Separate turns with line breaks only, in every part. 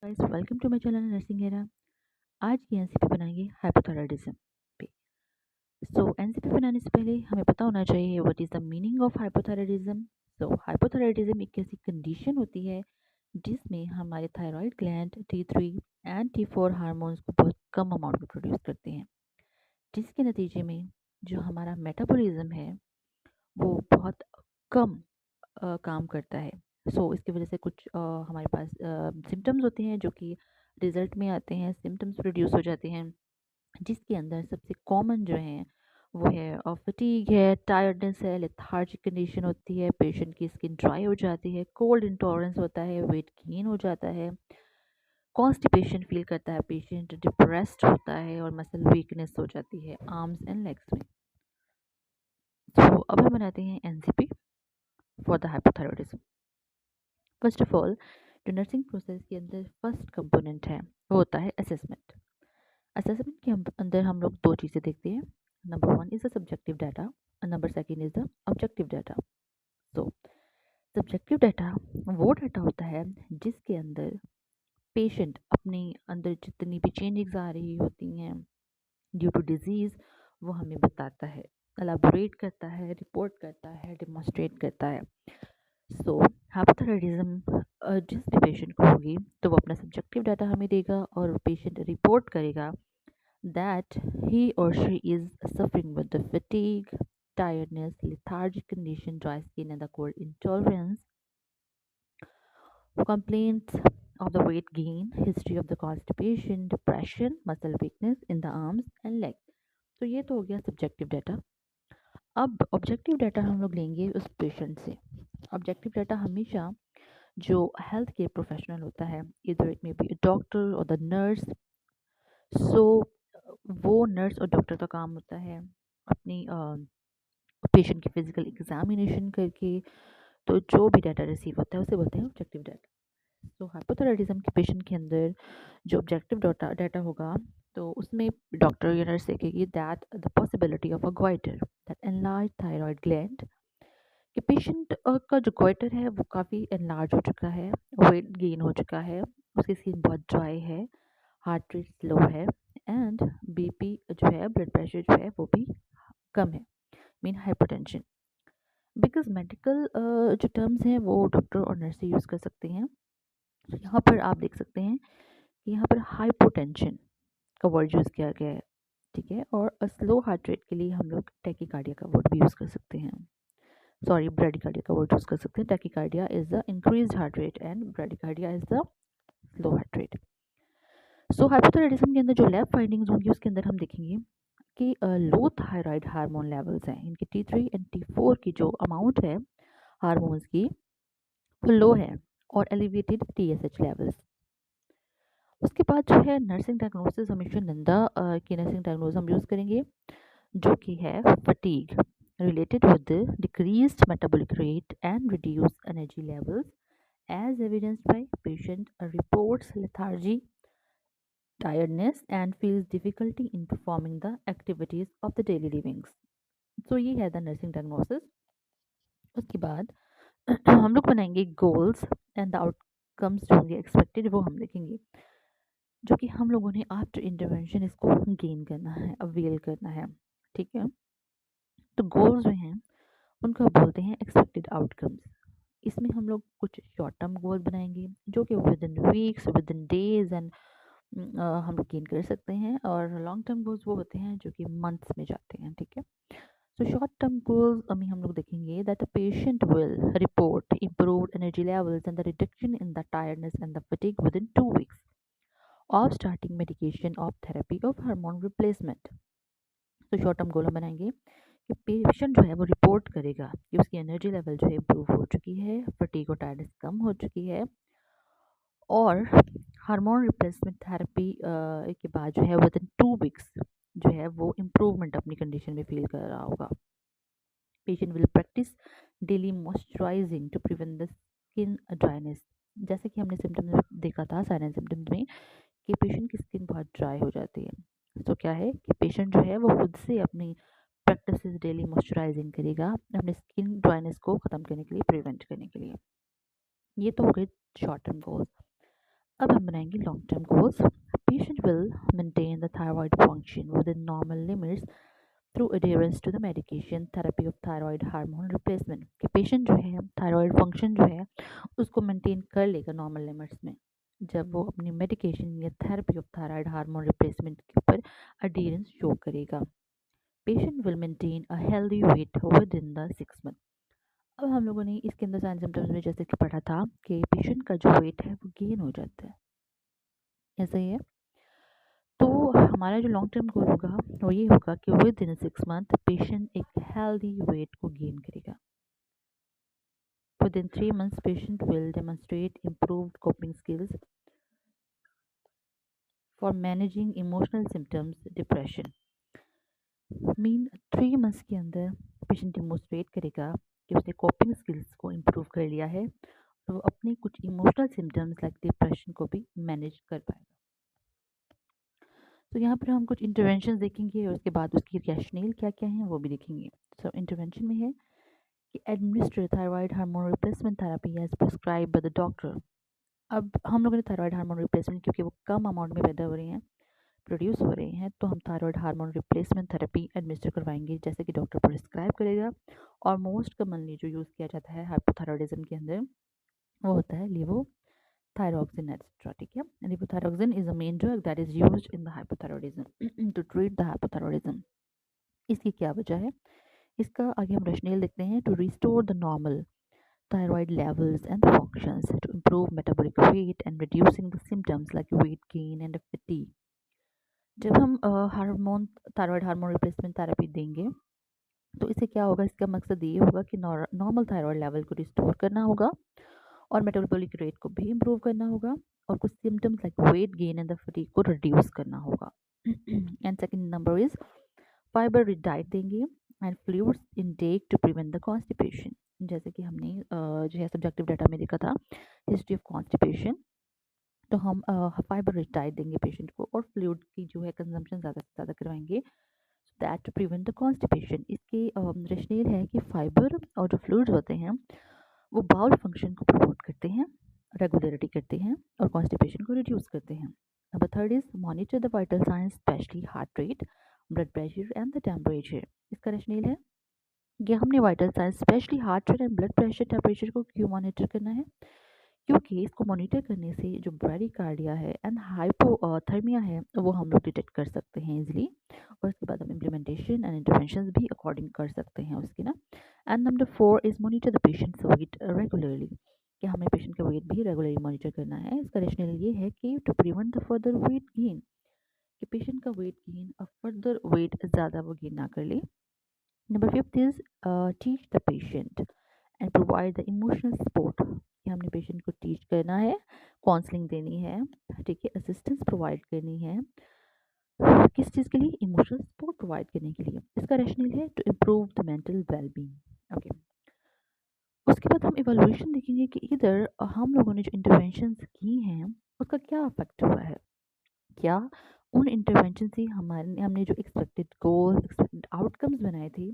Guys, welcome to my channel nursing era. आज की NCP बनाएंगे हाइपोथायराइडिज्म पे। एनसीपी बनाने से पहले हमें पता होना चाहिए what is the meaning of hypothyroidism. Hypothyroidism एक ऐसी कंडीशन होती है जिसमें हमारे thyroid gland T3 and T4 hormones को बहुत कम अमाउंट में प्रोड्यूस करते हैं, जिसके नतीजे में जो हमारा मेटाबॉलिज्म है वो बहुत कम काम करता है। इसकी वजह से कुछ हमारे पास सिम्टम्स होते हैं जो कि रिजल्ट में आते हैं, सिम्टम्स प्रोड्यूस हो जाते हैं, जिसके अंदर सबसे कॉमन जो हैं वो है फटीग है, टायर्डनेस है, लेथार्जिक कंडीशन होती है, पेशेंट की स्किन ड्राई हो जाती है, कोल्ड इंटॉलरेंस होता है, वेट गेन हो जाता है, कॉन्स्टिपेशन फील करता है, पेशेंट डिप्रेस्ड होता है और मसल वीकनेस हो जाती है आर्म्स एंड लेग्स में। अब हम बनाते हैं NCP for the hypothyroidism. First of all, जो नर्सिंग प्रोसेस के अंदर फर्स्ट कंपोनेंट है वो होता है असेसमेंट। असेसमेंट के अंदर हम लोग दो चीज़ें देखते हैं। Number one is the subjective data और number second is the objective data. So subjective data वो डाटा होता है जिसके अंदर पेशेंट अपने अंदर जितनी भी चेंजेस आ रही होती हैं ड्यू टू डिजीज़ वो हमें बताता है, एलाबोरेट करता है, रिपोर्ट करता है, डिमॉन्स्ट्रेट करता है। हाइपोथायराइडिज्म जिस भी पेशेंट को होगी तो वो अपना सब्जेक्टिव डाटा हमें देगा और पेशेंट रिपोर्ट करेगा that he or she is suffering with the fatigue, tiredness, lethargic condition, dry skin, and the cold intolerance, complaints of the weight gain, history of the constipation, depression, muscle weakness in the arms and legs. तो ये तो हो गया subjective data. अब objective data हम लोग लेंगे उस पेशेंट से। ऑब्जेक्टिव डाटा हमेशा जो हेल्थ केयर प्रोफेशनल होता है, इधर इट मे बी डॉक्टर और द नर्स, सो वो नर्स और डॉक्टर का काम होता है अपनी पेशेंट की फिजिकल एग्जामिनेशन करके, तो जो भी डाटा रिसीव होता है उसे बोलते हैं ऑब्जेक्टिव डाटा। हाइपोथायराइडिज्म के पेशेंट के अंदर जो ऑब्जेक्टिव डाटा डाटा होगा तो उसमें डॉक्टर या नर्स देखेगी that the possibility of a goitre that enlarge thyroid gland, कि पेशेंट का जो गोइटर है वो काफ़ी एनलार्ज हो चुका है, वेट गेन हो चुका है, उसकी स्किन बहुत ड्राई है, हार्ट रेट स्लो है एंड बीपी जो है, ब्लड प्रेशर जो है वो भी कम है, मीन हाइपरटेंशन। बिकॉज मेडिकल जो टर्म्स हैं वो डॉक्टर और नर्स यूज़ कर सकते हैं। तो यहाँ पर आप देख सकते हैं कि यहाँ पर हाइपोटेंशन का वर्ड यूज़ किया गया है, ठीक है। और स्लो हार्ट रेट के लिए हम लोग टैकीकार्डिया का वर्ड भी यूज़ कर सकते हैं, सॉरी ब्रेडिकार्डिया का वर्ड यूज़ कर सकते हैं। Tachycardia is the increased heart rate and bradycardia is the slow heart rate. Hypothyroidism के अंदर जो लैब फाइंडिंग्स होंगी उसके अंदर हम देखेंगे कि लो थायराइड हार्मोन लेवल्स हैं, इनकी T3 एंड T4 की जो अमाउंट है हार्मोन्स की वो लो है और एलिवेटेड TSH लेवल्स। उसके बाद जो है नर्सिंग डायग्नोसिस, हमेशा नंदा की नर्सिंग डायग्नोसिस हम यूज़ करेंगे जो कि है fatigue related with decreased metabolic rate and reduced energy levels as evidenced by patient reports lethargy, tiredness and feels difficulty in performing the activities of the daily livings. ये है the nursing diagnosis. उसके बाद हम लोग बनाएंगे goals and the outcomes जो होंगे expected वो हम देखेंगे, जो कि हम लोगों ने आफ्टर इंटरवेंशन इसको गेन करना है, अवेल करना है, ठीक है। तो गोल्स जो हैं उनको बोलते हैं एक्सपेक्टेड आउटकम्स। इसमें हम लोग कुछ शॉर्ट टर्म गोल बनाएंगे जो कि with in weeks, with in days and हम लोग गेन कर सकते हैं, और लॉन्ग टर्म गोल्स वो होते हैं जो कि मंथ्स में जाते हैं, ठीक है। शॉर्ट टर्म गोल्स में हम लोग देखेंगे that the patient will report improved energy levels and the reduction in the tiredness and the fatigue with in 2 weeks of starting medication of therapy of hormone replacement. Short term goal हम बनाएंगे कि patient जो है वो report करेगा कि उसकी energy level जो है इम्प्रूव हो चुकी है, फटीग और टायर्डनेस कम हो चुकी है, और हार्मोन रिप्लेसमेंट थेरेपी के बाद जो है विद इन 2 वीक्स जो है वो इम्प्रूवमेंट अपनी कंडीशन में फील कर रहा होगा। Patient will practice daily moisturizing to prevent the skin dryness. जैसे कि हमने सिम्टम्स में देखा था, साइलेंट सिम्टम्स में, कि पेशेंट की स्किन बहुत ड्राई हो जाती है। तो क्या है कि पेशेंट जो है वो खुद से अपनी प्रैक्टिस डेली मॉइस्चराइजिंग करेगा अपने स्किन ड्राइनेस को ख़त्म करने के लिए, प्रिवेंट करने के लिए। ये तो हो गए शॉर्ट टर्म गोल्स। अब हम बनाएंगे long term goals. Patient will maintain the thyroid function within normal limits through adherence to the medication therapy of thyroid hormone replacement. कि पेशेंट जो है थायराइड फंक्शन जो है उसको मेंटेन कर लेगा नॉर्मल लिमिट्स में जब वो अपनी मेडिकेशन या therapy of thyroid hormone replacement के ऊपर अडेरेंस शो करेगा। Patient will maintain a healthy weight with in the 6 month. अब हम लोगों ने इसके अंदर साइन सिम्टम्स में जैसे कि पढ़ा था कि पेशेंट का जो वेट है वो गेन हो जाता है, ऐसा ही है। तो हमारा जो लॉन्ग टर्म गोल होगा वो ये होगा कि विद इन 6 मंथ पेशेंट एक हेल्दी वेट को गेन करेगा। Within 3 months, patient will demonstrate improved coping skills for managing emotional symptoms, depression. Mean 3 months के अंदर पेशेंट डिमोस्ट्रेट करेगा कि उसने कोपिंग स्किल्स को इम्प्रूव कर लिया है और वो अपनी कुछ इमोशनल सिम्टम्स लाइक डिप्रेशन को भी मैनेज कर पाएगा। तो यहाँ पर हम कुछ इंटरवेंशन देखेंगे और उसके बाद उसकी रैशनल क्या क्या हैं वो भी देखेंगे। सो इंटरवेंशन में है कि administer thyroid hormone replacement therapy as prescribe by the doctor. अब हम लोगों ने थायराइड हार्मोन रिप्लेसमेंट क्योंकि वो कम अमाउंट में पैदा हो रही हैं, प्रोड्यूस हो रहे हैं, तो हम thyroid hormone replacement therapy administer करवाएंगे जैसे कि डॉक्टर प्रिस्क्राइब करेगा। और मोस्ट कॉमनली जो यूज़ किया जाता है हाइपोथायरॉयडिज्म के अंदर वो होता है लेवोथायरॉक्सिन एक्सेट्रा। ठीक है, levothyroxine is a main drug that is used in the hypothyroidism to treat the hypothyroidism. इसकी क्या वजह है, इसका आगे हम रैशनल देखते हैं। To restore the normal thyroid levels and functions to improve metabolic rate and reducing the symptoms like weight gain and fatigue। जब हम hormone thyroid hormone replacement therapy देंगे तो इससे क्या होगा, इसका मकसद ये होगा कि नॉर्मल थायराइड लेवल को रिस्टोर करना होगा और मेटाबॉलिक रेट को भी इम्प्रूव करना होगा और कुछ symptoms like weight gain and the fatigue को रिड्यूस करना होगा। And second number is fibre rich diet देंगे and fluids intake to prevent the constipation. जैसे कि हमने जो है सब्जेक्टिव डाटा में देखा था हिस्ट्री ऑफ कॉन्स्टिपेशन, तो हम फाइबर रिच डाइट देंगे पेशेंट को और फ्लूइड की जो है कंजम्पशन ज़्यादा से ज़्यादा करवाएंगे that to prevent the constipation. इसके रैशनल है कि फाइबर और जो फ्लूइड्स होते हैं वो बाउल फंक्शन को प्रमोट करते हैं, रेगुलरिटी करते हैं और कॉन्स्टिपेशन को रिड्यूस करते हैं। Number third is monitor the vital science specially heart rate, blood pressure and the temperature. इसका रैशनल है कि हमने vital science specially heart rate and blood pressure temperature को क्यों मॉनिटर करना है, क्योंकि इसको मॉनिटर करने से जो ब्रैडीकार्डिया है एंड हाइपोथर्मिया है वो हम लोग डिटेक्ट कर सकते हैं इजीली और उसके बाद हम इम्प्लीमेंटेशन एंड इंटरवेंशन भी अकॉर्डिंग कर सकते हैं उसकी ना। And number 4 is monitor the patients weight regularly, कि हमें पेशेंट का वेट भी रेगुलरली मॉनिटर करना है। इसका रैशनल ये है कि to prevent the further weight gain, कि पेशेंट का वेट गेन और फर्दर वेट ज़्यादा वो गेन ना कर ले। Number 5 is teach the patient and provide the emotional support, कि हमने पेशेंट को टीच करना है, काउंसलिंग देनी है, ठीक है, असिस्टेंस प्रोवाइड करनी है, किस चीज़ के लिए, इमोशनल सपोर्ट प्रोवाइड करने के लिए। इसका रैशनल है to improve the mental wellbeing. Okay, उसके बाद हम इवैल्यूएशन देखेंगे कि इधर हम लोगों ने जो इंटरवेंशंस की हैं उसका क्या इफेक्ट हुआ है, क्या उन इंटरवेंशन से हमारे हमने जो एक्सपेक्टेड गोल एक्सपेक्टेड आउटकम्स बनाए थे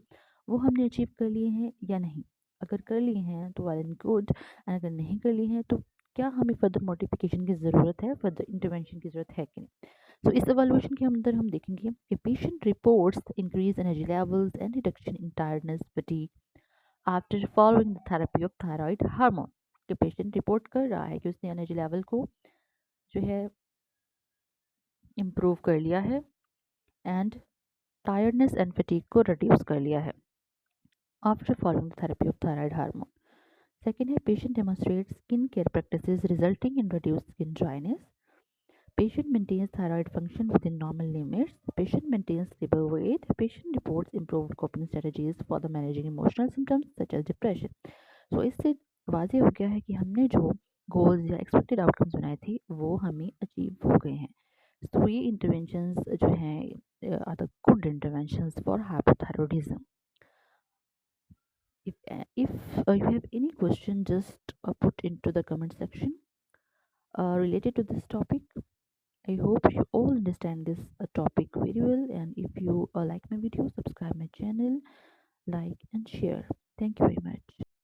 वो हमने अचीव कर लिए हैं या नहीं। अगर कर लिए हैं तो वेल एंड गुड, एंड अगर नहीं कर लिए हैं तो क्या हमें फर्दर मॉडिफिकेशन की ज़रूरत है, फर्दर इंटरवेंशन की ज़रूरत है कि नहीं। तो इस एवैल्यूएशन के अंदर हम देखेंगे कि patient reports increase energy levels and reduction in tiredness fatigue after following the therapy of thyroid hormone. कि पेशेंट रिपोर्ट कर रहा है कि उसने एनर्जी लेवल को जो है इम्प्रूव कर लिया है एंड टायर्डनेस एंड फटीग को रिड्यूस कर लिया है after following therapy of thyroid hormone. Second है patient demonstrate skin care practices resulting in reduced skin dryness. Patient maintains thyroid function within normal limits. Patient maintains stable weight. Patient reports improved coping strategies for the managing emotional symptoms such as depression. So इससे वाज़ेह हो गया है कि हमने जो goals या expected outcomes बनाए थे वो हमें अचीव हो गए हैं। तो ये इंटरवेंशंस जो हैं are the good interventions for hypothyroidism. If you have any question, just put into the comment section related to this topic. I hope you all understand this topic very well, and if you like my video, subscribe my channel, like and share. Thank you very much.